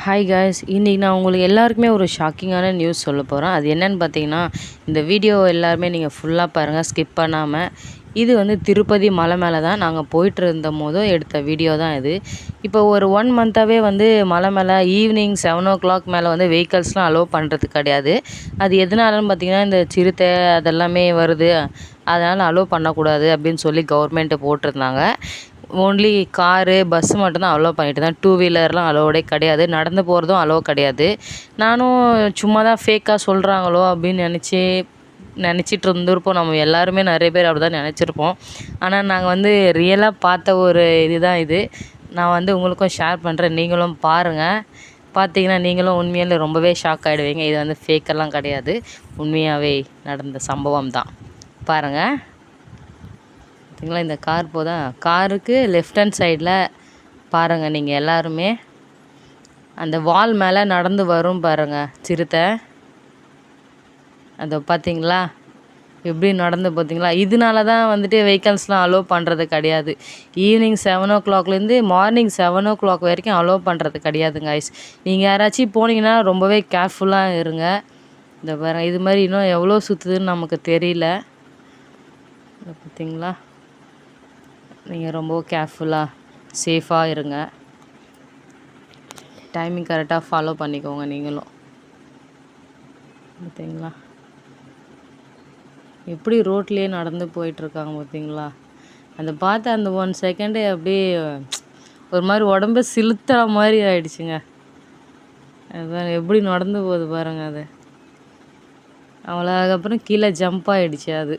Hi guys, இன்றைக்கி நான் உங்களுக்கு எல்லாருக்குமே ஒரு ஷாக்கிங்கான நியூஸ் சொல்ல போகிறேன். அது என்னென்னு பார்த்தீங்கன்னா, இந்த வீடியோ எல்லாருமே நீங்கள் ஃபுல்லாக பாருங்கள், ஸ்கிப் பண்ணாமல். இது வந்து திருப்பதி மலை மேலே தான் நாங்கள் போயிட்டு இருந்தபோது எடுத்த வீடியோ தான் இது. இப்போ ஒரு 1 மந்த்தாகவே வந்து மலை மேலே ஈவினிங் 7:00 மேலே வந்து வெஹிக்கல்ஸ்லாம் அலோவ் பண்ணுறது கிடையாது. அது எதனாலன்னு பார்த்தீங்கன்னா, இந்த சிறுத்தை அதெல்லாமே வருது, அதனால் அலோவ் பண்ணக்கூடாது அப்படின்னு சொல்லி கவர்மெண்ட்டு போட்டிருந்தாங்க. ஓன்லி காரு, பஸ்ஸு மட்டும்தான் அலோவ் பண்ணிட்டு தான். 2 வீலர்லாம் அலோவ்டே கிடையாது. நடந்து போகிறதும் அலோவ் கிடையாது. நானும் சும்மா தான் ஃபேக்காக சொல்கிறாங்களோ அப்படின்னு நினச்சிட்டு இருந்திருப்போம். நம்ம எல்லாருமே நிறைய பேர் அப்படி தான் நினச்சிருப்போம். ஆனால் நாங்கள் வந்து ரியலாக பார்த்த ஒரு இதுதான் இது. நான் வந்து உங்களுக்கும் ஷேர் பண்ணுறேன், நீங்களும் பாருங்கள். பார்த்தீங்கன்னா நீங்களும் உண்மையிலே ரொம்பவே ஷாக் ஆகிடுவீங்க. இது வந்து ஃபேக்கெல்லாம் கிடையாது, உண்மையாகவே நடந்த சம்பவம் தான். பாருங்கள். பார்த்தீங்களா, இந்த கார் போதா, காருக்கு லெஃப்ட் ஹேண்ட் சைடில் பாருங்கள். நீங்கள் எல்லாருமே அந்த வால் மேலே நடந்து வரும் பாருங்கள் சிறுத்தை. அதை பார்த்தீங்களா எப்படி நடந்து, பார்த்தீங்களா? இதனால தான் வந்துட்டு வெஹிக்கல்ஸ்லாம் அலோவ் பண்ணுறது கிடையாது. ஈவினிங் 7:00லேருந்து மார்னிங் 7:00 வரைக்கும் அலோவ் பண்ணுறது கிடையாதுங்க ஐஸ். நீங்கள் யாராச்சும் போனீங்கன்னா ரொம்பவே கேர்ஃபுல்லாக இருங்க. இந்த பாருங்கள், இது மாதிரி இன்னும் எவ்வளோ சுற்றுதுன்னு நமக்கு தெரியல. இதை பார்த்தீங்களா? நீங்கள் ரொம்ப கேர்ஃபுல்லாக சேஃபாக இருங்க. டைமிங் கரெக்டாக ஃபாலோ பண்ணிக்கோங்க நீங்களும். பார்த்தீங்களா எப்படி ரோட்லேயே நடந்து போயிட்டுருக்காங்க பார்த்தீங்களா? அந்த பார்த்து அந்த 1 செகண்டே அப்படியே ஒரு மாதிரி உடம்பு சிலுத்துற மாதிரி ஆயிடுச்சுங்க. அதுதான் எப்படி நடந்து போகுது பாருங்கள். அது அவ்வளோ அதுக்கப்புறம் கீழே ஜம்ப் ஆகிடுச்சு அது.